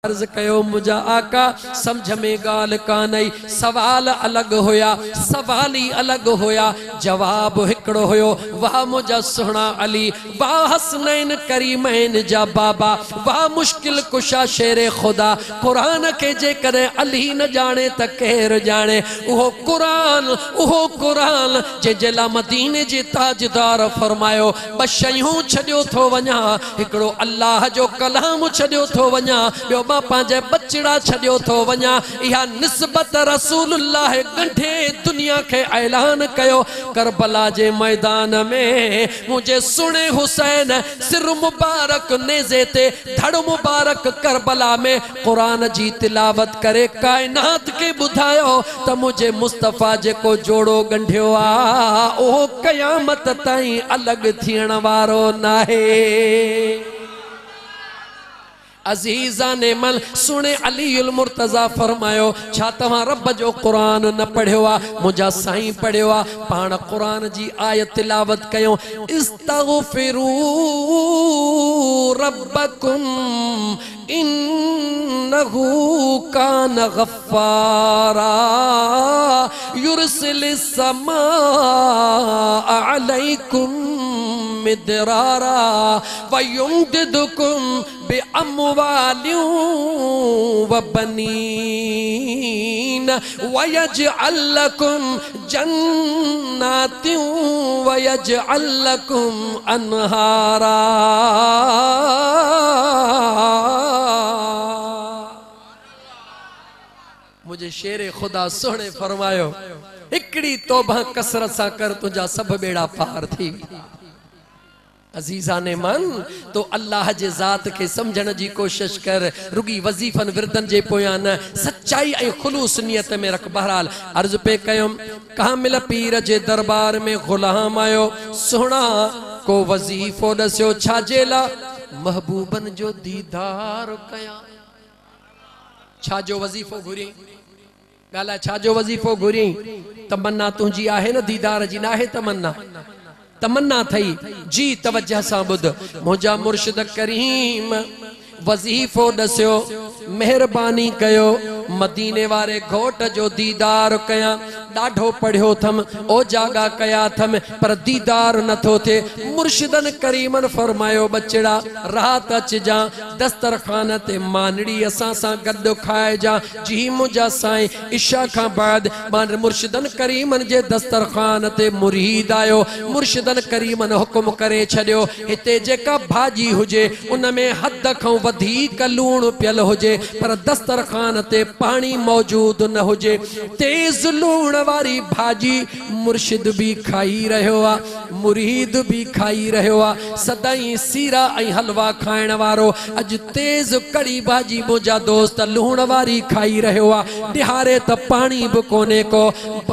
अर्ज कयो मुझा आका समझ में गाल कानई सवाल अलग होया सवाल ही अलग होया जवाब हिकड़ो होयो वाह मुझा सुहना अली वाह हसनैन करीमैन जा बाबा वाह मुश्किल कुशा शेरे खुदा कुरान के जे करे अली न जाने त केर जाने उहो कुरान जे जला मदीने जे ताजदार फरमायो बशयूं छड्यो थो वञा हिकड़ो अल्लाह जो कलाम छड्यो थो वञा ॿियो मां पंहिंजे बचड़ा छड्यो थो वञा इहा निस्बत रसूलुल्लाह गंढे दुनिया के ऐलान कयो करबला जे मैदान में मुझे सुने हुसैन सिर मुबारक नेज़े ते धड़ मुबारक करबला में कुरान जी तिलावत करे कायनात के बुधायो त मुझे मुस्तफा जे को जोड़ो गंढियो आ ओ कयामत ताईं अलग थियण वारो नाहे। अजीजा ने मल सुने अलीउल मुर्तजा फरमायो छा तवा रब जो कुरान न पढ़ियो आ मुझा साईं पढ़ियो आ पाण कुरान जी आयत तिलावत कयो इस्तगफिरू रब्बकुम इन्नहु कान गफ्फारा युरसिलिस समा अलैकुम मिदरारा वयुमदिदुकुम बिअम्वालिन व बनीन वयजअल लकुम जन्नातिन वयजअल लकुम अनहारा। मुझे शेरे खुदा सोने फरमायो हिकड़ी तौबा कसरत सा कर तुझा सब बेड़ा पार थी। अजीजा ने मन तो अल्लाह जे जात के समझण जी कोशिश कर रुगी वजीफन विरदन जे पोयां न सच्चाई ऐं खुलूस नियत में रख। बहरहाल अर्ज पे कयुम कामिल पीर जे दरबार में गुलाम आयो सोना को वजीफो दस्यो छाजे ला महबूबन जो दीदार कया छा जो वजीफो घुरी गाला छा जो वजीफो घुरी तमन्ना तुझी आहे न दीदार जी ना है तमन्ना तमन्ना थई जी तवज्जह सां बुध मुझा मुर्शिद करीम वजीफो दस्यो मेहरबानी कयो मदीने वारे घोट जो दीदार कया डाढो पढ़ियो थम ओ जागा कया थम पर दीदार न थो थे। मुर्शिदन करीमन फरमायो बचड़ा रात अच जा दस्तरखान ते मानड़ी असा सा गद खाए जा जी मुझा साईं इशा का बाद मान मुर्शिदन करीमन जे दस्तरखान ते मुरीद आयो मुर्शिदन करीमन हुक्म करे छड्यो हिते जेका भाजी हुजे उन में हद खां वधीक लूण पियल हुजे पर दस्तरखान ते पानी मौजूद न हुजे तेज लूण वारी भाजी मुर्शिद भी खाई रहो आ मुरीद भी खाई रहो आ सदाई सीरा ऐं हलवा खाइण वारो अज तेज कड़ी भाजी मुझा दोस्त लूण वारी खाई रहो आ निहारे त पानी भी कोने को।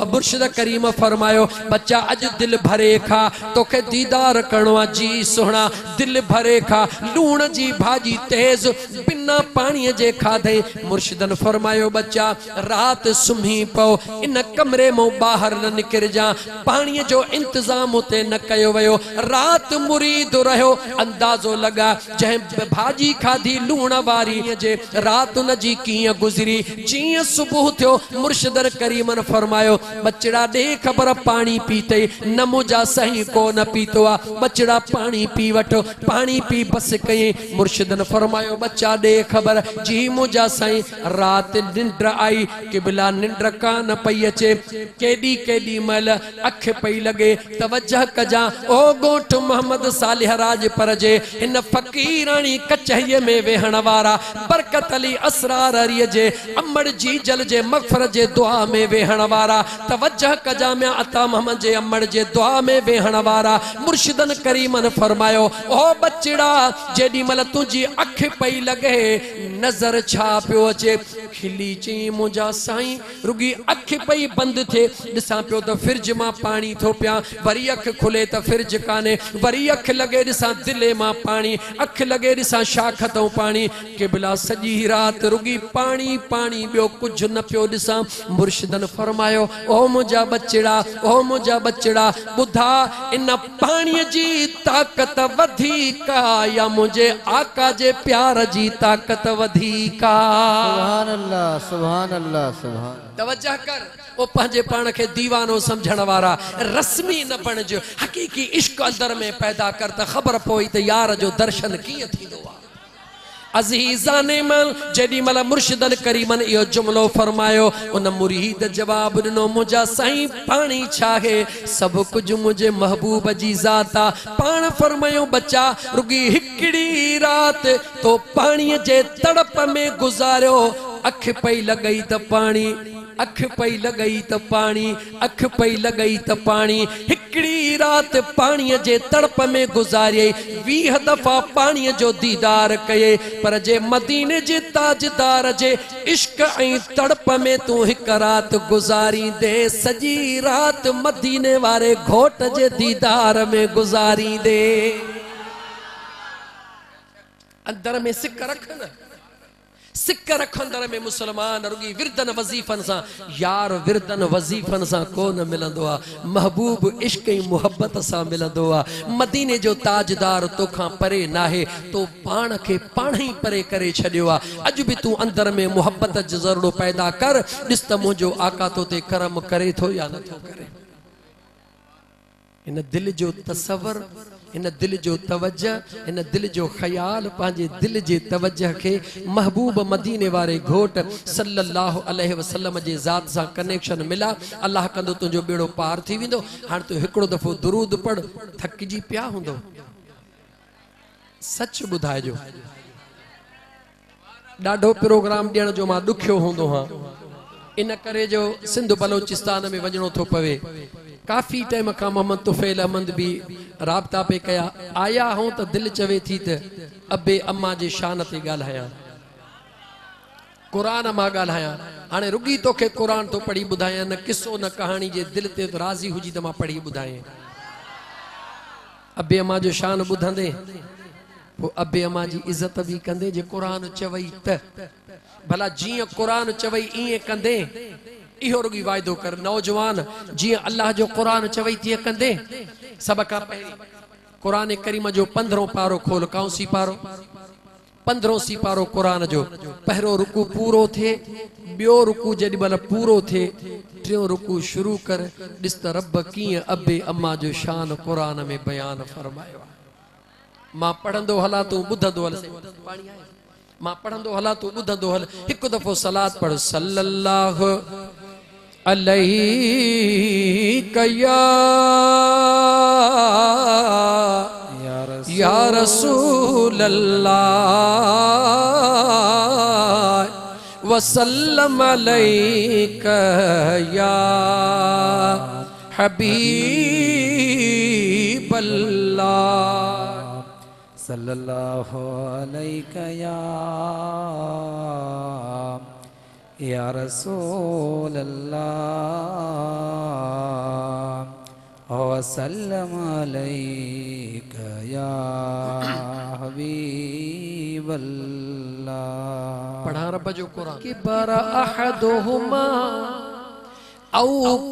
मुर्शिद करीम फरमायो बच्चा अज दिल भरे खा तोखे दीदार करणो आ जी सोहना दिल भरे खा लूण जी भाजी तेज बिना पानी जे खाधे। मुर्शिदन फरमायो बच्चा रात सुम्ही पो इन कमरे में बाहर न निकर जा पानी जो इंतजाम उते न कयो वयो रात मुरीद रहो अंदाजो लगा जै भाजी खाधी लूण वारी जे रात न जी किया गुजरी जी सुबह थियो मुर्शिदन करीमन फरमायो बचड़ा दे खबर पानी पीते न मुझा सही को न पीतो आ बचड़ा पानी पी वठो पानी पी बस कई। मुर्शिदन फरमायो बच्चा दे खबर जी मुझा सही रात निंद्र आई किबला निंद्र कान पई अचे केडी केडी मल अख पई लगे तवज्जह कजा ओ गोठ मोहम्मद सालिह राज पर जे इन फकीरानी कचहरी में वेहण वारा बरकत अली असरार अरी जे अमर जी जल जे मगफरत जे दुआ में वेहण वारा तवज्जह कजा में अता मोहम्मद जे अमर जे दुआ में वेहण वारा। मुर्शिदन करीमन फरमायो ओ बचड़ा जेडी मल तुझी अख पई लगे नजर छा पियो अचे खिली चई मुंहिंजा साईं रुगी अख पई बंद थे ॾिसां पियो त फ्रिज मां पानी थो पिया वरी अख खुले त फ्रिज काने वरी अख लगे ॾिसां दिले मां पानी अख लगे ॾिसां शाख तो पानी क़िबला सॼी रात रुगी पानी पानी ॿियो कुझु न पियो ॾिसां मुर्शिदन फरमायो ओ मुंहिंजा बचड़ा ओ मुंहिंजा बचड़ा ॿुधा इन पाणीअ जी ताक़त वधीक या मुझे आका जे प्यार जी ताकत वधीक सुभान अल्लाह सुभान अल्लाह सुभान तवज्जो कर ओ पंहिंजे पाण खे दीवानो समझण वारा रस्मी न बणज हकीकी इश्क अंदर में पैदा कर त ख़बर पोई त यार जो दर्शन कीअं थींदो आहे अज़ीज़ाने मन जेडी मल मुर्शिदन करीमन यो जुमलो फरमायो उन मुरीद जवाब दिनो मुझा साईं पानी छाहे सब कुछ मुझे महबूब जी जाता पान फरमायो बच्चा रुगी हिकड़ी रात तो पानी जे तड़प में गुजारियो अख पई लगई त पानी अख पई लगई त पानी अख पई लगई त पानी हिकड़ी रात पानी जे तड़प में गुजारे 20 दफा पानी जो दीदार कये पर जे मदीने जे ताजदार जे इश्क ऐं तड़प में तू हिक रात गुजारी दे सजी रात मदीने वारे घोट जे दीदार में गुजारी दे अंदर में सिक रख न सिक रख अंदर में मुसलमान रुगी विरदन वजीफन सा यार विरदन वजीफन सा को न मिलंदो आ महबूब इश्क ई मोहब्बत सा मिलंदो आ मदीने जो ताजदार तोखां परे नाहे तो पाण खे पाण ही परे करे छडियो आ अज भी तू अंदर में मोहब्बत जो ज़रूरो पैदा कर ॾिस त मुंहिंजो आका तो ते करम करे थो या नथो करे इन दिल जो तसवर इन दिल जो तवज्जो इन दिल जो ख्याल पांजे दिल जे तवज्जो के महबूब मदीने वारे घोट सल्लल्लाहु अलैहि वसल्लम जे जात सा कनेक्शन मिला अल्लाह कंदो तुझो बेड़ो पार थी विंदो हां तू हिकड़ो दफो दुरूद पढ़ थकजी पिया हुंदो सच बुधाइजो डाढो प्रोग्राम ॾियण जो मां दुखियो हुंदो हां इन करे जो सिंध बलोचिस्तान में वजणो थो पवे काफी टाइम का मोहम्मद तुफैल अहमद भी राबता पे कया आया हूं तो दिल चवे थी त अबे अम्मा जे शान ते ॻाल्हायां कुरान मां ॻाल्हायां हाणे रुगी तोखे कुरान तो पढ़ी ॿुधायां न किस्सो न कहानी जे दिल ते राज़ी हुजी त मां पढ़ी ॿुधायां अबे अम्मा जो शान ॿुधंदे पोइ अबे अम्मा जी इज़त भी कंदे जे कुरान चवई त भला जीअं कुरान चवई ईअं कंदे इहो रुगी वायदो कर नौजवान जी अल्लाह जो कुरान चवई तीअं कंदे सब का पहिरीं कुरान करीम जो 15 पारो खोल काउसी पारो 15 सी पारो कुरान जो पहिरो रुकू पूरो थे बियो रुकू जेडी बल पूरो थे टियों रुकू शुरू कर ॾिस त रब कीअं अबे अम्मा जो शान कुरान में बयान फरमायो मां पढ़ंदो हला तू ॿुधंदो हल पाणी आहे मां पढ़ंदो हला तू ॿुधंदो हल हिकु दफ़ो सलात पढ़ सल्लल्लाहु अलैहि या रसूल अल्लाह वसल्लम अलैका या हबीब अल्लाह सल्लल्लाहु अलैका या रसूल अल्लाह वसल्लम अलैका या हबीब अल्लाह पढ़ा रब जो कुरान कि बरा अहदुहुमा औ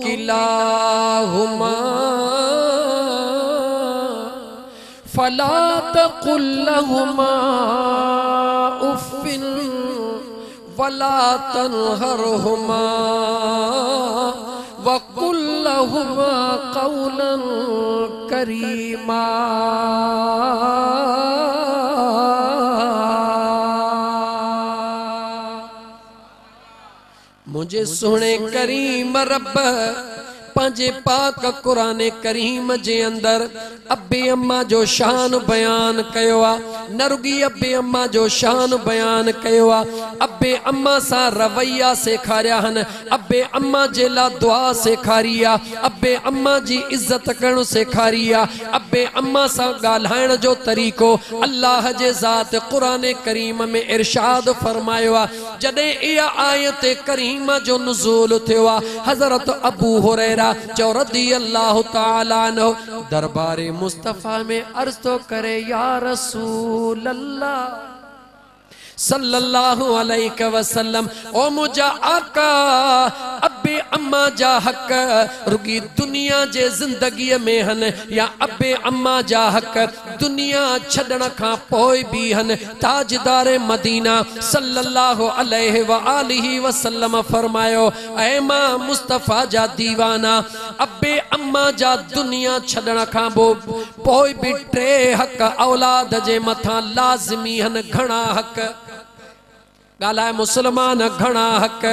किलाहुमा फला तकुल लहुमा उफ़्फ़िन वला तनहरहुमा वकुल लहुमा क़ौलन करीमा मुझे सोने करीम रब पंहिंजे पाक क़ुरान करीम जे अंदर अबे अम्मा जो शान बयान कयो आ। न रुगी अबे अम्मा जो शान बयान कयो आ, अबे अम्मा सां रवैया सेखारिया हन, अबे अम्मा जे ला दुआ सेखारी आ, अबे अम्मा जी इज्जत करण सेखारी आ, अबे अम्मा सां ॻाल्हाइण जो तरीक़ो अल्लाह जे ज़ात क़ुरान करीम में इरशाद फरमायो आ। जॾहिं इहा आयत करीम जो नुज़ूल थियो आ, हज़रत अबू हुरैरा चो रज़ियल्लाहु ताला अन्हु दरबारे मुस्तफ़ा में अर्ज़ तो करे, या रसूल अल्लाह सल्लल्लाहु अलैहि वसल्लम, ओ मुझा आका अबे अम्मा जा हक रुगी दुनिया जे जिंदगी में हन, या अबे अम्मा जा हक दुनिया छड़न खां पोइ भी हन। ताजदार मदीना सल्लल्लाहु अलैहि व आलिहि वसल्लम फरमायो, ऐ मां मुस्तफ़ा जा दीवाना, अबे अम्मा जा दुनिया छड़न खां पोइ भी टे हक औलाद जे मथा लाज़मी हन। घणा हक गाला मुसलमान, घणा हक,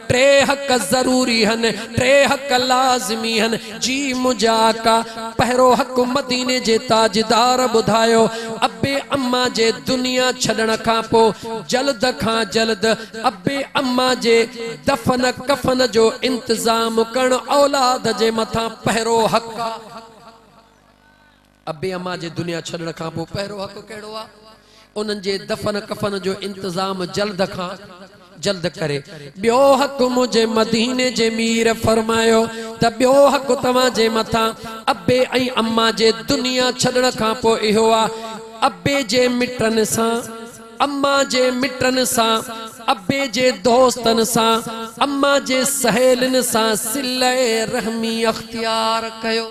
टे हक जरूरी हन, टे हक लाज़मी हन। जी मुझा का पहिरो हक मदीने जे ताजदार बुधायो, अबे अम्मा जे दुनिया छड़न खां पो जल्द खां जल्द अबे अम्मा जे दफन कफन जो इंतजाम करण औलाद जे मथा पहिरो हक। अबे अम्मा जे दुनिया छड़न खां पो पहिरो हक कहिड़ो आ? उन्हनि जे दफन कफन जो इंतजाम जल्द खां जल्द करे। ॿियो हक मुझे मदीने जे मीर फरमायो त ॿियो हक तव्हां जे मथा अबे ऐं अम्मा जे दुनिया छॾण खां पोइ इहो आ, अबे जे मिटनि सां, अम्मा जे मिटनि सां, अबे जे दोस्तन सां, अम्मा जे सहेलिन सां सिले रहमी अख्तियार कयो।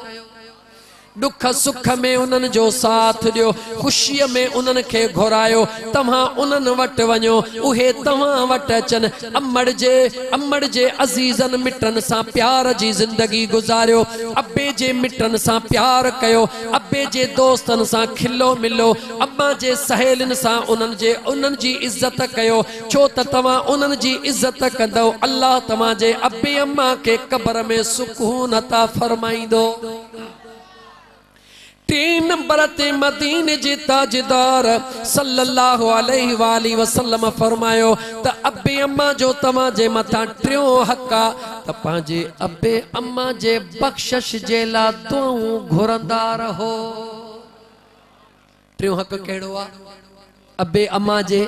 दुख सुख में उन्हनि जो साथ दियो, खुशी में उन्हनि खे घुरायो। तव्हां उन्हनि वटि वञो, उहे तव्हां वटि अचनि। अम्मड़ जे अज़ीज़न मिटनि सां प्यार जी ज़िंदगी गुज़ारियो, अबे जे मिटनि सां प्यार कयो, अबे जे दोस्तनि सां खिलो मिलो, अम्मा जे सहेलिन सां उन्हनि जी इज़्ज़त कयो। छो त तव्हां उन्हनि जी इज़्ज़त कंदो, अल्लाह तव्हां जे अबे अम्मा खे क़ब्र में सुकून अता फरमाईंदो। 3 नंबर ते मदीने जे ताजदार सल्लल्लाहु अलैहि वाली वसल्लम फरमायो त अबे अम्मा जो तव्हां जे मथां टियों हक आ त पंहिंजे अबे अम्मा जे बख़्शिश जे लाइ दुआऊं घुरंदा रहो। टियों हक कहिड़ो आ? अबे अम्मा जे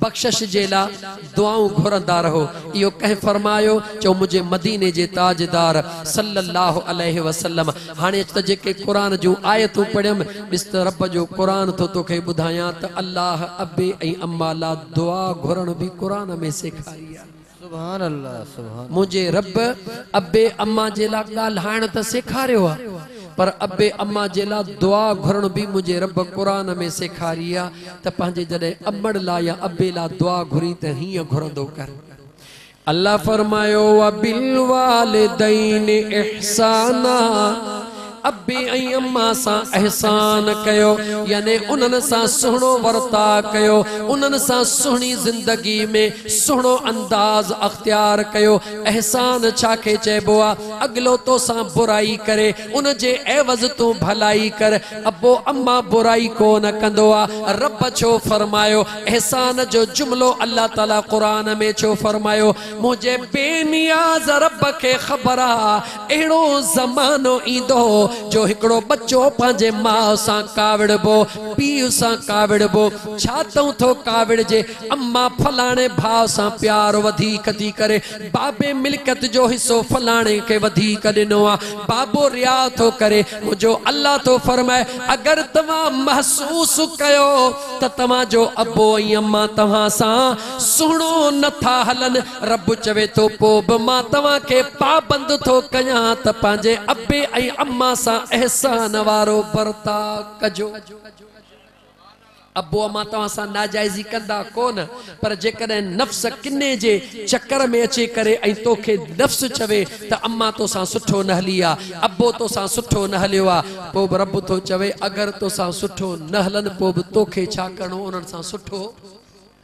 बख़्शिश जे लाइ दुआऊं घुरंदा रहो। इहो कंहिं फरमायो? चो मुझे मदीने जे ताजदार सल्लल्लाहु अलैहि वसल्लम। हाणे त जेके क़ुरान जूं आयतूं पढ़ियमि, ॾिस त रब जो क़ुरान थो तोखे ॿुधायां त अल्लाह अबे ऐं अम्मा लाइ दुआ घुरण बि क़ुरान में सेखारी आहे। सुभान अल्लाह, सुभान। मुझे रब अबे अम्मा जे लाइ ॻाल्हाइण त सेखारियो आहे, पर अबे अम्मा जे लाइ दुआ घुरण भी मुझे रब क़ुरान में सेखारी आ त पंहिंजे जॾहिं अम्मड़ लाइ या अबे लाइ दुआ घुरी त हीअं घुरंदो कर। अल्लाह फरमायो व बिल वालिदैन इहसाना, अबे ऐं अम्मा सां एहसान कयो, यानी उन्हनि सां सुहिणो वर्ता कयो, उन्हनि सां सुहिणी ज़िंदगी में सुहिणो अंदाज़ अख्तियार कयो। एहसान छाखे चइबो आहे? अॻिलो तोसां बुराई करे उन जे एवज़ तूं भलाई कर। अबो अम्मा बुराई कोन कंदो आहे। रब छो फरमायो एहसान जो जुमिलो? अल्लाह ताला क़ुरान में छो फरमायो? मुझे बेनियाज़ रब खे ख़बर आहे अहिड़ो ज़मानो ईंदो जो हिकिड़ो बच्चो पंहिंजे माउ सां काविड़बो, पीउ सां काविड़बो। छा थो काविड़जे? अम्मा फलाणे भाउ सां प्यार वधीक थी करे, बाबे मिल्कियत जो हिस्सो फलाणे खे वधीक ॾिनो आहे, बाबो रिया थो करे। मुंहिंजो अल्लाह थो फरमाए अगरि तव्हां महसूस कयो त तव्हांजो अबो ऐं अम्मा तव्हां सां सुहिणो नथा हलनि, रब चवे थो पोइ बि मां तव्हांखे पाबंद थो कयां त पंहिंजे अबे ऐं अम्मा सां एहसान वारो बर्ता कजो। अबो अम्मा तव्हां सां नाजाइज़ी कंदा कोन, पर जेकॾहिं नफ़्स किने जे चक्कर में अचे करे ऐं तोखे नफ़्स चवे त अम्मा तोसां सुठो न हली आहे, अबो तोसां सुठो न हलियो आहे, पोइ बि रब थो चवे अगरि तोसां सुठो न हलनि पोइ बि तोखे छा करिणो? उन्हनि सां सुठो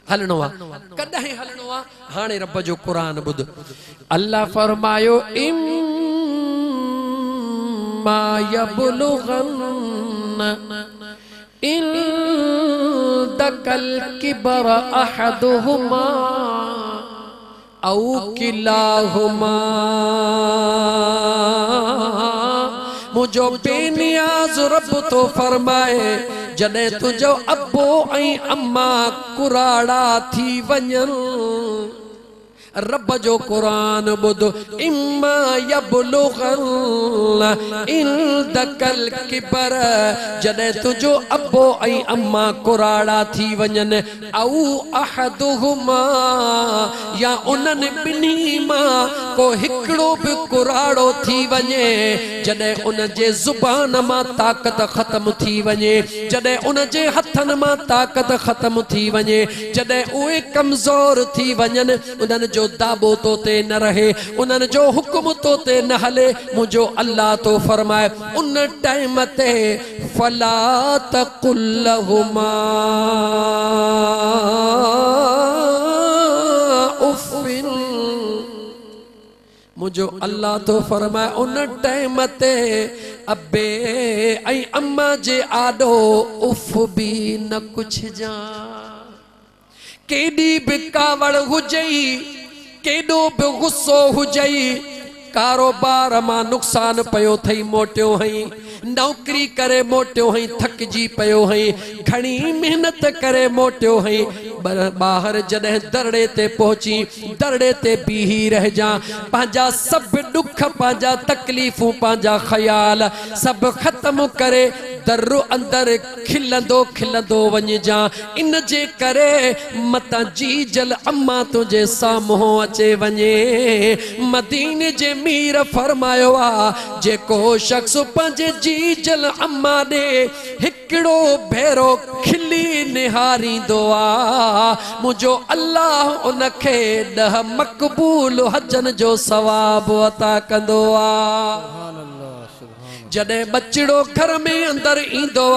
हलणो आहे। कॾहिं हलणो आहे? हाणे रब जो क़ुरान ॿुध। अल्लाह फरमायो इम्मा यबलुगन्न इंदकल किबर अहदुहुमा औ किलाहुमा। मुझो बेनियाज रब तो फरमाए जॾहिं तुझो अब्बो ऐं अम्मा कुराड़ा थी वञनि। रब जो कुरान बुध इम्मा यबलुगन्न इंदकल किबर जॾहिं तुझो अब्बो ऐं अम्मा कुराड़ा थी वञनि औ अहदुहुमा या उन्हनि ॿिन्ही मां को हिकिड़ो बि कुराड़ो थी वञे जॾहिं उन जे ज़ुबान मां ताक़त ख़त्म थी वञे जॾहिं उन जे हथनि मां ताक़त ख़त्म थी वञे जॾहिं उहे कमज़ोर थी वञनि उन्हनि जो दाबो तो ते न रहे उन्हनि जो हुक्म तो ते न हले मुझो अल्लाह तो फरमाए उन टाइम ते फला तकुल लहुमा उफ़िन। मुझो अल्लाह तो फरमाए उन टाइम ते अब्बे ऐं अम्मा जे आॾो उफ़ बि न कुछ जा। केॾी बि कावड़ हुजई केॾो बि गुस्सो हुजई कारोबार मां नुक़सान पयो थई मोटियो हई नौकरी करे मोटियो हई थकजी पयो हई घणी मेहनत करे मोटियो हई बाहर जॾहिं दरड़े ते पहुची दरड़े ते बीही रहिजा पंहिंजा सभु दुख पंहिंजा तकलीफ़ूं पंहिंजा ख़याल सभु ख़त्म करे दर्रो अंदर खिलंदो खिलंदो वञिजा इन जे करे मतां जी जल अम्मा तुझे साम्हूं अचे वञे। मदीने जे मीर फरमायो आ जेको शख्स पंहिंजे जी जल अम्मा ॾे हिकिड़ो भेरो खिली निहारींदो आ मुझो अल्लाह उनखे 10 मक़बूल हजन जो सवाब अता कंदो आ। जॾहिं बचड़ो घर में अंदर ईंदो आ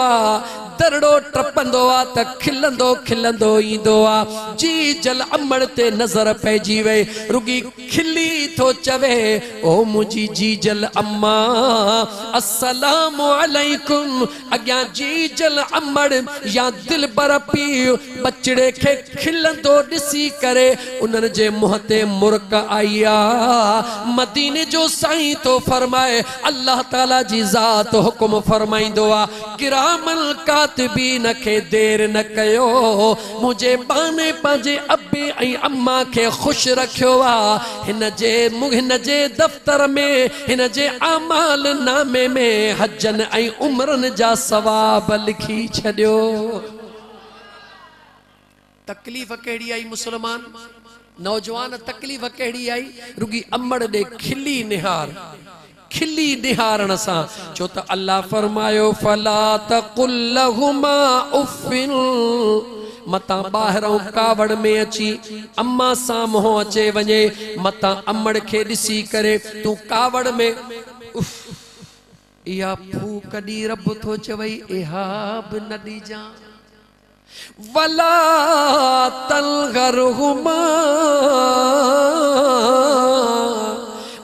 दरड़ो टपंदो आ त खिलंदो खिलंदो ईंदो आ जी जल अमड़ ते नज़र पइजी वई रुगी खिली थो चवे ओ मुंहिंजी जी जल अम्मा अस्सलाम अलैकुम। अॻियां जी जल अमड़ या दिल बर पीउ बचड़े खे खिलंदो ॾिसी करे उन्हनि जे मुंहं ते मुर्क आई आ। मदीने जो साईं तो फरमाए अल्लाह ताला जी ज़ात हुकुम फरमाईंदो आ किरामल कातिबीन खे देर न कयो मुझे बाने पंहिंजे अब्बे ऐं अम्मा खे ख़ुशि रखियो आ हिन जे दफ़्तर में हिन जे आमाल नामे में हजन ऐं उम्रनि जा सवाब लिखी छॾियो। तकलीफ़ कहिड़ी आई मुसलमान नौजवान तकलीफ़ कहिड़ी आई रुगी अमड़ ॾे खिली निहारण सां छो त अल्लाह फरमायो फला तकुल लहुमा उफ़िन। मतां ॿाहिरों कावड़ में अची अम्मा साम्हूं अचे वञे मतां अमड़ खे ॾिसी करे तूं कावड़ में उफ़ इहा फूक कॾी रब थो चवई इहा बि न ॾिजां वला तलगरहुमा।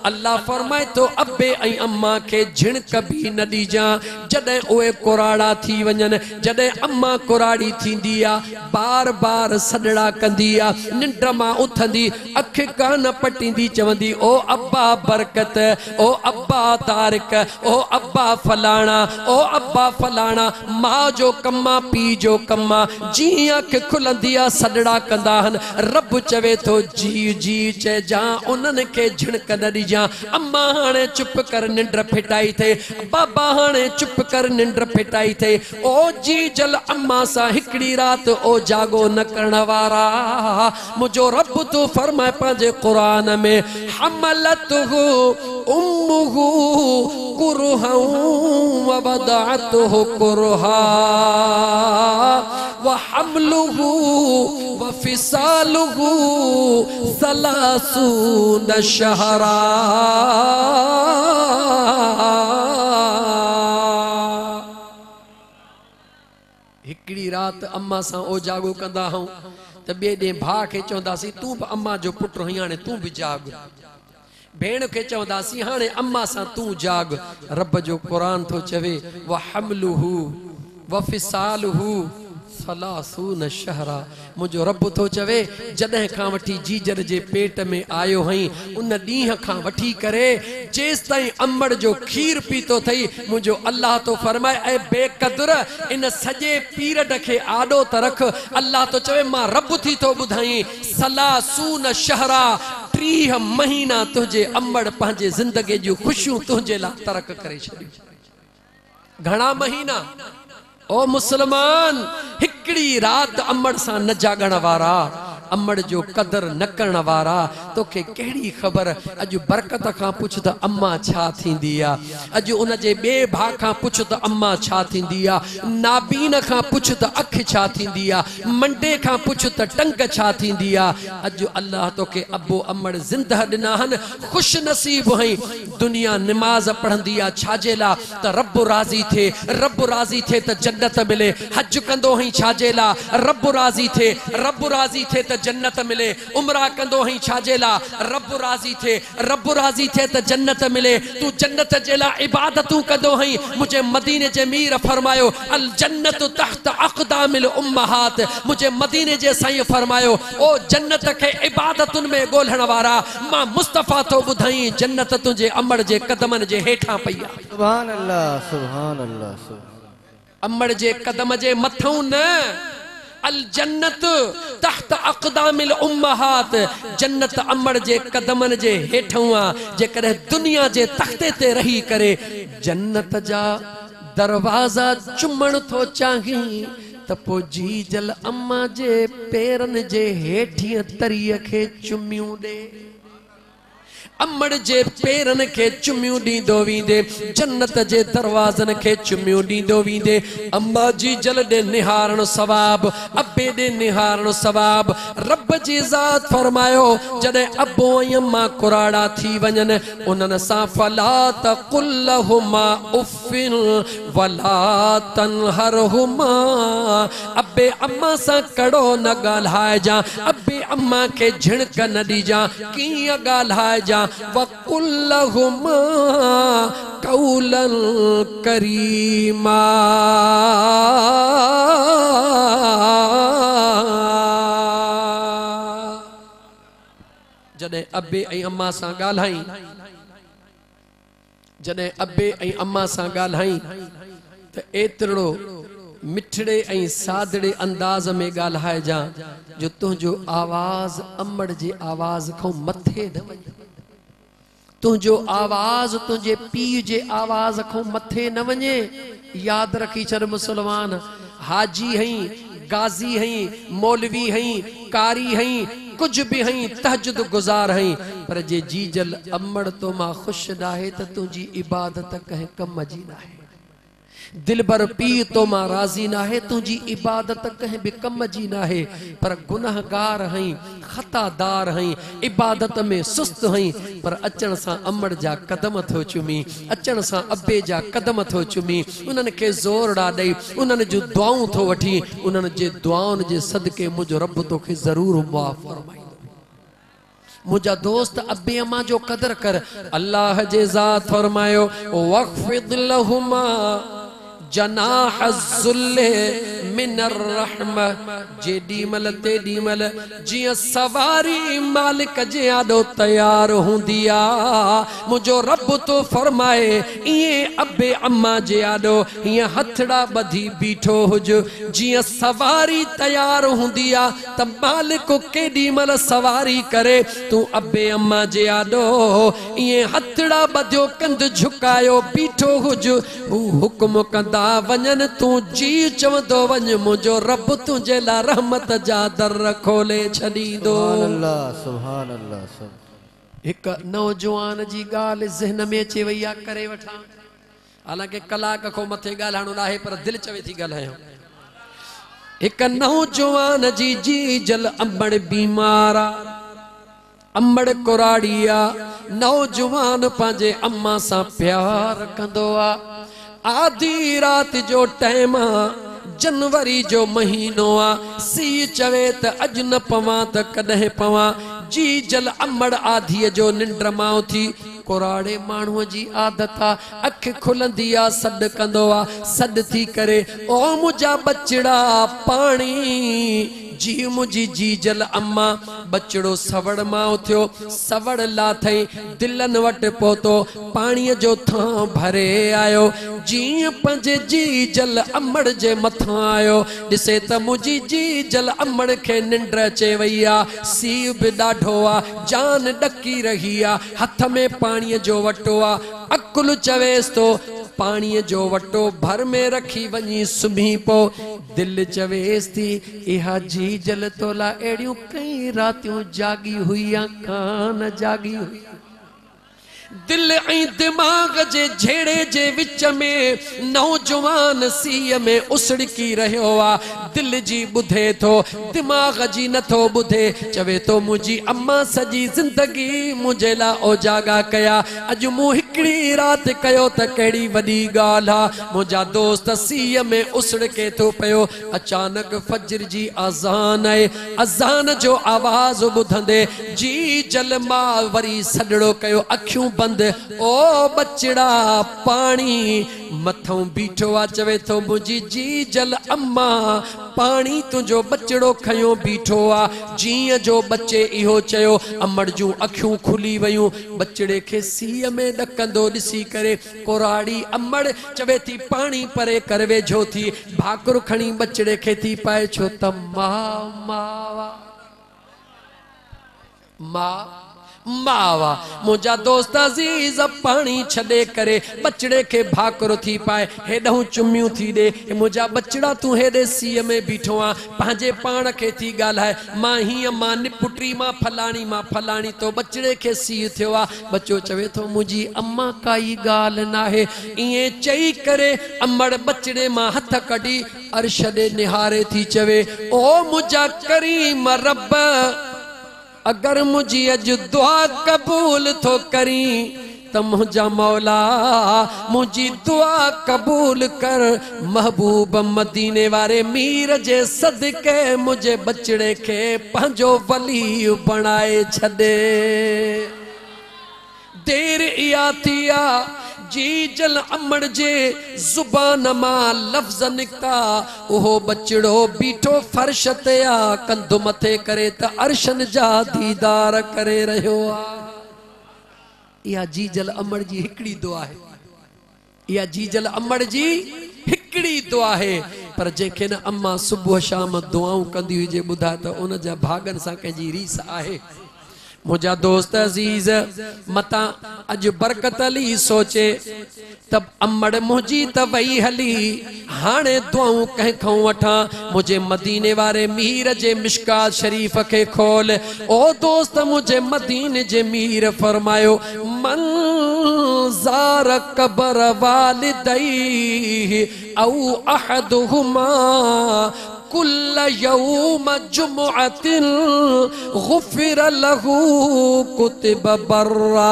अल्लाह फरमाए तो अब्बे ऐं अम्मा के झिणक भी न ॾिजां जॾहिं उहे कुराड़ा थी वञनि जॾहिं अम्मा कुराड़ी थींदी आ बार बार सॾड़ा कंदी आ निंड मां उथंदी अख कान पटींदी चवंदी ओ अब्बा बरकत ओ अब्बा तारिक ओ अब्बा फलाणा ओ अब्बा फलाणा मां जो कम्मा पी जो कम्मा जीअं अख खुलंदी आ सॾड़ा कंदा आहिनि रब चवे थो जी जी चइजां उन्हनि खे झिणक न ॾिजां अम्मा हाणे चुप कर निंड फिटाई थे बाबा हाणे चुप कर निंड फिटाई थे ओ जी जल अम्मा सा हिकड़ी रात ओ जागो न करण वारा मुझो रब तो फरमाए पंहिंजे कुरान में हमलतहु उम्मुहु कुरहा व वदअतहु कुरहा व हमलुहु व फिसालुहु सलासून शहरा। हिकड़ी रात अम्मा सा ओ जागो कंदा हूं त ॿिए ॾींहुं भाउ खे चवंदासीं तूं बि अम्मा जो पुट रही हाणे तूं बि जाग भेण के चवदासी हाणे अम्मा सा तू जाग। रब जो कुरान तो चवे व हमलुहु व फिसालुहु सलासून शहरा। मुझो रब तो चवे जॾहिं खां वठी जीजर जे पेट में आयो हई उन ॾींहं खां वठी करे जेस ताईं अम्मड़ जो खीर पीतो थई मुझो अल्लाह तो फरमाए ऐ बेकदुर इन सजे पीरियड के आडो त रख। अल्लाह तो चवे मां रब थी तो ॿुधाई सलासून शहरा 30 महीना तुझे अम्मड़ पंहिंजे ज़िंदगी जूं खुशियूं तुझे ला तरक करे छॾियूं। घणा महीना ओ मुसलमान हिकड़ी रात अम्मड़ सा न जागण वारा अम्मड़ जो कदर न करण वारा तोखे केड़ी खबर। अज बरकत खां पुछ त अम्मा छा थींदी आ। अज उन जे बे भा खां पुछ त अम्मा छा थींदी आ। नाबीन खां पुछ त अख छा थींदी आ। मंडे खां पुछ त टंग छा थींदी आ। अज अल्लाह तोखे अबो अम्मड़ जिंदा ॾिना हन खुश नसीब हई। दुनिया नमाज पढ़ंदी आ छाजे ला त रब राज़ी थे। रब राज़ी थे त जन्नत मिले। हज कंदो हई छाजे ला रब राज़ी थे। रब राज़ी थे त जन्नत मिले। उमरा कंदो हई छाजे ला रब राज़ी थे। रब राज़ी थे त जन्नत मिले। तू जन्नत जे ला इबादतूं कंदो हई। मुझे मदीने जे मीर फरमायो अल जन्नत तहत अक़दामिल उम्महात। मुझे मदीने जे साईं फरमायो ओ जन्नत के इबादतुन में ॻोल्हण वारा मां मुस्तफा तो ॿुधाई जन्नत तुझे अम्मड़ जे कदमन जे हेठां पई आ। सुभान अल्लाह सुभान अल्लाह। अम्मड़ जे कदम जे मथों न अल जन्नत तहत अक़दामिल उम्महात। जन्नत अम्मड़ जे कदमन जे हेठों आ। जेकॾहिं दुनिया जे तख्ते ते रही करे जन्नत जा दरवाजा चुमण थो चाही त पो जी जल अम्मा जे पेरन जे हेठियां तरीअ खे चुमियूं ॾे। अम्मड़ जे पेरन के चुमियूं ॾींदो वींदे जन्नत जे दरवाज़न के चुमियूं ॾींदो वींदे। अम्मा जी जल ॾे निहारण सवाब अब्बे ॾे निहारण सवाब। रब जी ज़ात फरमायो जॾहिं अब्बो ऐं अम्मा कुराड़ा थी वञनि उन्हनि सां फला तक़ुल लहुमा उफ़िन वला तनहरहुमा। अब्बे अम्मा सां कड़ो न ॻाल्हाइजां। अब्बे अम्मा के झिणक न ॾिजां। कीअं ॻाल्हाइजां वक़ुल लहुमा क़ौलन करीमा। जॾहिं अब्बे ऐं अम्मा सां ॻाल्हाई जॾहिं अब्बे ऐं अम्मा सां ॻाल्हाई त एतिरो मिठड़े ऐं सादड़े अंदाज़ में ॻाल्हाइजां जो तुंहिंजो आवाज़ अम्मड़ जे आवाज़ खां मथे न वञे। तुंहिंजो आवाज़ तुंहिंजे पीउ जे आवाज़ खां मथे न वञे। याद रखी छॾ मुसलमान हाजी हई गाजी हई मौलवी हई कारी हई कुछ भी हई तहज्जुद गुजार हई पर जे जीजल अम्मड़ तो मां खुश नाहे त तुंहिंजी इबादत कंहिं कम जी नाहे। दिल भर पी तो मां राज़ी नाहे तुझी इबादत कहीं भी कम जी नाहे। पर गुनहगार हई खतादार हई इबादत में सुस्त हई पर अचण सा अम्मड़ जा कदम थो चुमी। अचण सा अब्बे जा कदम थो चुमी। उन्हनि के ज़ोर ॾा ॾेई उन्हनि जूं दुआऊं थो वठी। उन्हनि जे दुआउनि जे सदके मुंहिंजो रब तोखे ज़रूर मुआफ़ फरमाईंदो। मुझा दोस्त अब्बे अम्मा जो कदर कर। अल्लाह जे ज़ात फरमायो वक़्फ़िद लहुमा जनाह ज़ुल्ले मिनर रहमा। जेडी मल तेडी मल जिया सवारी मालिक जे आडो तैयार हुंदी आ मुझो रब तो फरमाए इए अब्बे अम्मा जे आडो इए हथड़ा बधी बीठो हुज। जिया सवारी तैयार हुंदी आ त मालिक केडी मल सवारी करे तू अब्बे अम्मा जे आडो इए हथड़ा बधियो कंध झुकायो बीठो हुज। हुक्म कंदा वञन तू जी चवंदो वञ मुझो रब तुझे ला रहमत जा दर खोले छॾींदो। सुभान अल्लाह। एक नौजवान जी गाल ज़हन में अचे वई आ करे वठा। हालांकि कलाक को मथे ॻाल्हाइणो आहे पर दिल चवे थी ॻाल्हायां। एक नौजवान जी जल अम्मड़ बीमार आ अम्मड़ कुराड़िया। नौजवान पंहिंजे अम्मा सां प्यार कंदो आ। आधी रात जो टाइम जनवरी जो महीनो आ। सी चवे त अज न पवां त कॾहिं पवां। जी जल अमड़ आधी जो निंड मां थी कोराड़े माण्हूअ जी आदत आ अख खुलंदी आ सॾ कंदो आ सॾ थी करे ओ मुंहिंजा बचड़ा पाणी जी मुझी जी जल अम्मा बचड़ो सवड़ मां उथियो सवड़ लाथई दिलन वट पहुतो पाणीअ जो थां भरे आयो जी पंजे जी जल अमड़ जे मथां आयो ॾिसे त मुझी जी जल अमड़ खे निंड अचे वई आ सीउ बि ॾाढो आ जान ॾकी रही आ हथ में पाणीअ जो वटो आ अकुल चवेस तो पाणीअ जो वटो भर में रखी वञी सुम्ही पो दिल चवेस थी इहा जी जल तोला अहिड़ियूं कई रातियूं जागी हुई या कान जागी हुई दिल ऐं दिमाग जे झेड़े जे विच में नौजवान सीअ में उसड़की रहियो आ दिल जी ॿुधे थो दिमाग जी नथो ॿुधे चवे तो मुंहिंजी अम्मा सॼी ज़िंदगी मुंहिंजे लाइ ओजागा कया अॼु मूं हिकिड़ी राति कयो त कहिड़ी वॾी ॻाल्हि आ मुंहिंजा दोस्त सीअ में उसड़के थो पियो अचानक फजर जी अज़ान आहे अज़ान जो आवाज़ ॿुधंदे जी जल मां वरी सॾड़ो कयो अखियूं बंद ओ बचड़ा पानी मथों बीठो आ चवे तो मुझी जी जल अम्मा पानी तुझो बचड़ो खयो बीठो आ जीअं जो बच्चे इहो चयो अमड़ जूं अखियूं खुली वयूं बचड़े खे सीअ में ॾकंदो ॾिसी करे कोराड़ी अमड़ चवे थी पानी परे कर वेझो थी भाकुर खणी बचड़े खे थी पाए छो त मावा मुझा दोस्त अजीज पानी छड़े करे बचड़े के भाकुर थी पाए हेॾऊं चुमियूं थी दे मुझा बचड़ा तू हेॾे सीअ में बीठो आ पंहिंजे पाण के थी ॻाल्हाए मां हीअं मां निपुटी मां फलाणी तो बचड़े के सीउ थियो आ बच्चो चवे थो मुंहिंजी अम्मा काई ॻाल्हि नाहे ईअं चई करे अमड़ बचड़े मां हथ कढी अर्श ॾे निहारे थी चवे ओ मुझा करीम रब अगर मुझी अज दुआ कबूल थो करी त मुझा मौला मुझी दुआ कबूल कर महबूब मदीने वारे मीर जे सदके मुझे बचड़े के पंहिंजो वली बनाए छॾे देर इहा थी आ जी जल अमड़ जे जुबान मां लफ्ज़ निकता ओहो बचड़ो बीठो फर्श ते आ कंधु मथे करे त अर्शन जा दीदार करे रहियो आ इहा जी जल अमड़ जी हिकड़ी दुआ आहे इहा जी जल अमड़ जी हिकड़ी दुआ आहे पर जेके न अम्मा सुबुह शाम दुआऊं कंदी हुई जे ॿुधाए त उन जा भागन सां कंहिंजी रीस आहे मुझा दोस्त अजीज मता अज बरकत अली सोचे तब अमड़ मुझी त वही हली हाणे दुआऊं कंहिंखां वठां मुझे मदीने वारे मीर जे मिशकात शरीफ के खोल ओ दोस्त मुझे मदीने जे मीर फरमायो मन ज़ार कबर वालिदैहि औ अहदुहुमा कुल्ल यौम जुमुअतिन गुफिर लहू कुतिब बर्रा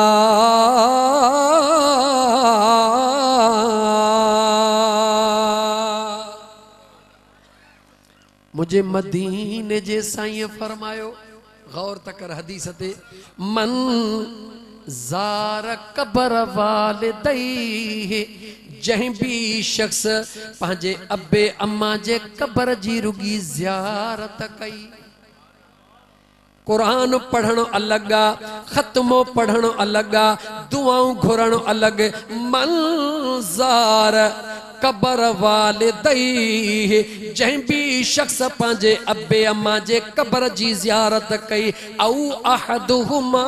मुझे मदीने जे साईं फरमायो गौर तकर हदीस ते मन ज़ार कबर वालिदैहि जहीं भी शख्स पंहिंजे अबे अम्मा जे कबर जी रुगी ज़ियारत कई कुरान पढ़णो अलग आ खत्मो पढ़णो अलग आ दुआऊं घुरणो अलग मंज़ार कबर वालिदैहि जहीं भी शख्स पंहिंजे अबे अम्मा जे कबर जी ज़ियारत कई औ अहदुहुमा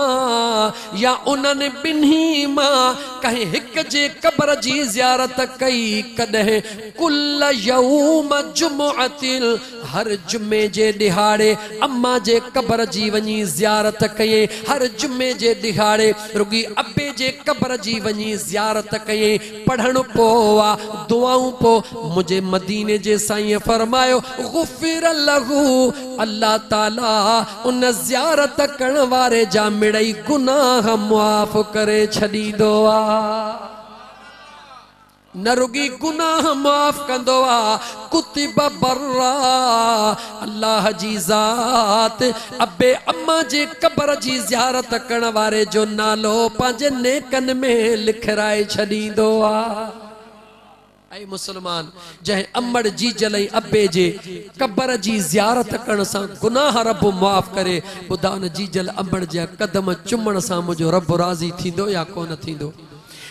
या उन्हनि ॿिन्ही मां कंहिं हिक जे कबर जी ज़ियारत कई कॾहिं कुल्ल यौम जुमुअतिन हर जुमे जे ॾिहाड़े अम्मा जे कबर जी वञी ज़ियारत कई हर जुमे जे ॾिहाड़े रुगी अबे जे कबर जी वञी ज़ियारत कई पढ़ण पो आ दुआऊं पो मुझे मदीने जे साईं फरमायो गुफिर लहू अल्लाह ताला उन ज़ियारत करण वारे जा मिड़ई गुनाह मुआफ़ करे छॾींदो आ न रुगी गुनाह माफ कंदो आ कुतिब बर्रा अल्लाह जी ज़ात अबे अम्मा जे कब्र जी ज़ियारत करण वारे जो नालो पंहिंजे नेकन में लिखराए छॾींदो आ। ऐ मुसलमान जंहिं अम्मड़ जी जलई अब्बे जे कब्र जी ज़ियारत करण सां गुनाह रब माफ़ करे ॿुधा उन जी जल अम्मड़ जा कदम चुमण सां मुंहिंजो रब राज़ी थींदो या कोन थींदो।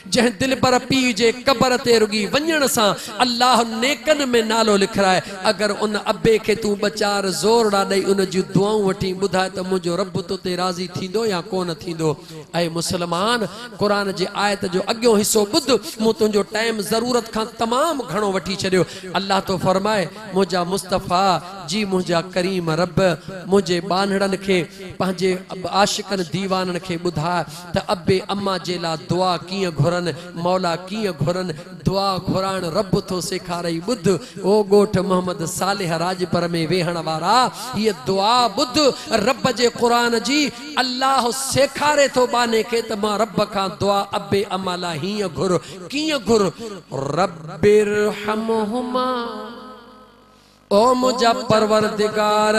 जंहिं दिल पर पी जे कब्र ते रुगी वञण सां अल्लाह नेकन में नालो लिखराए अगर उन अब्बे खे तू बचार ज़ोर ॾा ॾेई उन जी दुआऊं वठी ॿुधाए त मुंहिंजो रब तो ते राज़ी थींदो या कोन थींदो। ऐं मुसलमान क़ुरान जे आयत जो अॻियों हिस्सो ॿुध मूं तुंहिंजो टाइम ज़रूरत खां तमामु घणो वठी छॾियो। अल्लाह तो फरमाए मुंहिंजा मुस्तफ़ा जी मुंहिंजा करीम रब मुंहिंजे बानड़नि खे पंहिंजे आशिकनि दीवाननि खे ॿुधाए त अब्बे अम्मा जे लाइ दुआ कीअं घुरनि मौला कीअं घुरनि दुआ घुराइण रब थो सेखारई। ॿुध ओ ॻोठ मोहम्मद सालेह राजपर में वेहण वारा हीअ दुआ ॿुध रब जे क़ुरान जी अल्लाह सेखारे थो बाने खे त मां रब खां दुआ अब्बे अम्मा लाइ हीअं घुर कीअं घुर रब्बिरहमहुमा ओ मुझा परवरदिगार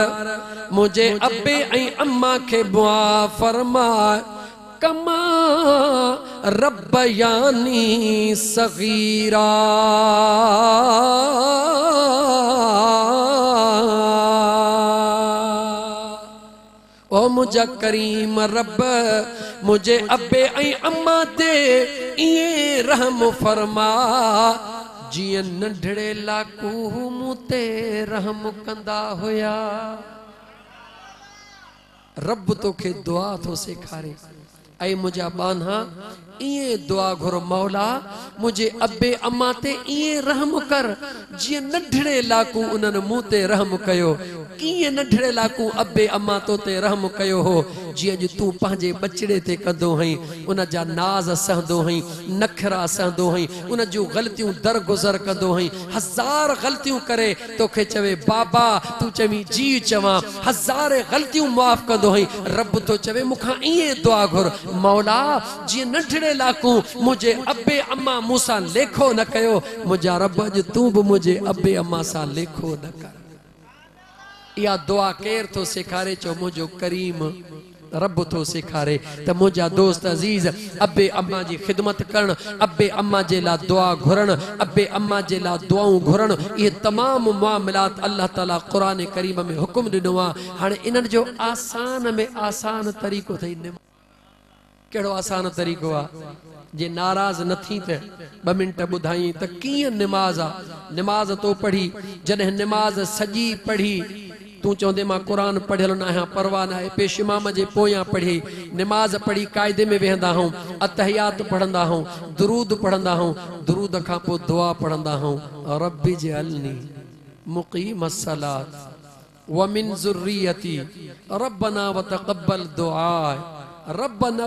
मुझे अब्बे ऐं अम्मा के बुआ फरमा कमा रब्बयानी सगीरा। ओ मुझा करीम रब मुझे अब्बे ऐं अम्मा ते इए रहम फरमा जियं नंढड़े लाकू मूं ते रहम कंदा हुया। रब तोखे दुआ थो सेखारे ऐं मुंहिंजा बान्हा इए दुआ घुर मौला मुझे अब्बे अम्मा ते इए रहम कर जियं नंढड़े लाकू उन्हनि मूं ते रहम कयो। कीअं नंढड़े लाकू अब्बे अम्मा तो ते रहम कयो हो जियं अॼु तूं पंहिंजे बचड़े ते कंदो हई उन जा नाज़ सहंदो हई नखरा सहंदो हई उन जूं ग़लतियूं दरगुज़र कंदो हई। हज़ार ग़लतियूं करे तोखे चवे बाबा तूं चवी जी चवां हज़ार ग़लतियूं माफ़ कंदो हई। रब तो चवे मूंखां इए दुआ घुर मौला जियं नंढड़े लाकू मुझे अब्बे अम्मा मूंसां लेखो न कयो मुंहिंजा रब अॼु तूं बि मुझे अब्बे अम्मा सां लेखो न कर। इहा दुआ केर थो सेखारे चो मुंहिंजो करीम रब तो सेखारे त मुंहिंजा दोस्त अज़ीज़ अब्बे अम्मा जी ख़िदमत करण अब्बे अम्मा जे लाइ दुआ घुरण अब्बे अम्मा जे लाइ दुआऊं घुरण इहे तमामु मामलात अल्लाह ताला क़ुरान करीम में हुकुम ॾिनो आहे। हाणे इन्हनि जो आसान में आसान तरीक़ो अथई कहिड़ो आसान तरीक़ो आहे जे नाराज़ न थी त 2 मिंट ॿुधाई त कीअं निमाज़ आहे। निमाज़ तो पढ़ी जॾहिं निमाज़ सॼी पढ़ी तूं चवंदे मां क़ुरान पढ़ियल न आहियां परवाह न आहे पेश इमाम जे पोयां पढ़ी निमाज़ पढ़ी क़ाइदे में वेहंदा हूं अतहियात पढ़ंदा हूं दुरूद पढ़ंदा हूं दुरूद खां पोइ दुआ पढ़ंदा हूं रब्बि जअलनी मुक़ीमस सलात व मिन ज़ुर्रियती रब्बना व तक़ब्बल दुआ रब्बना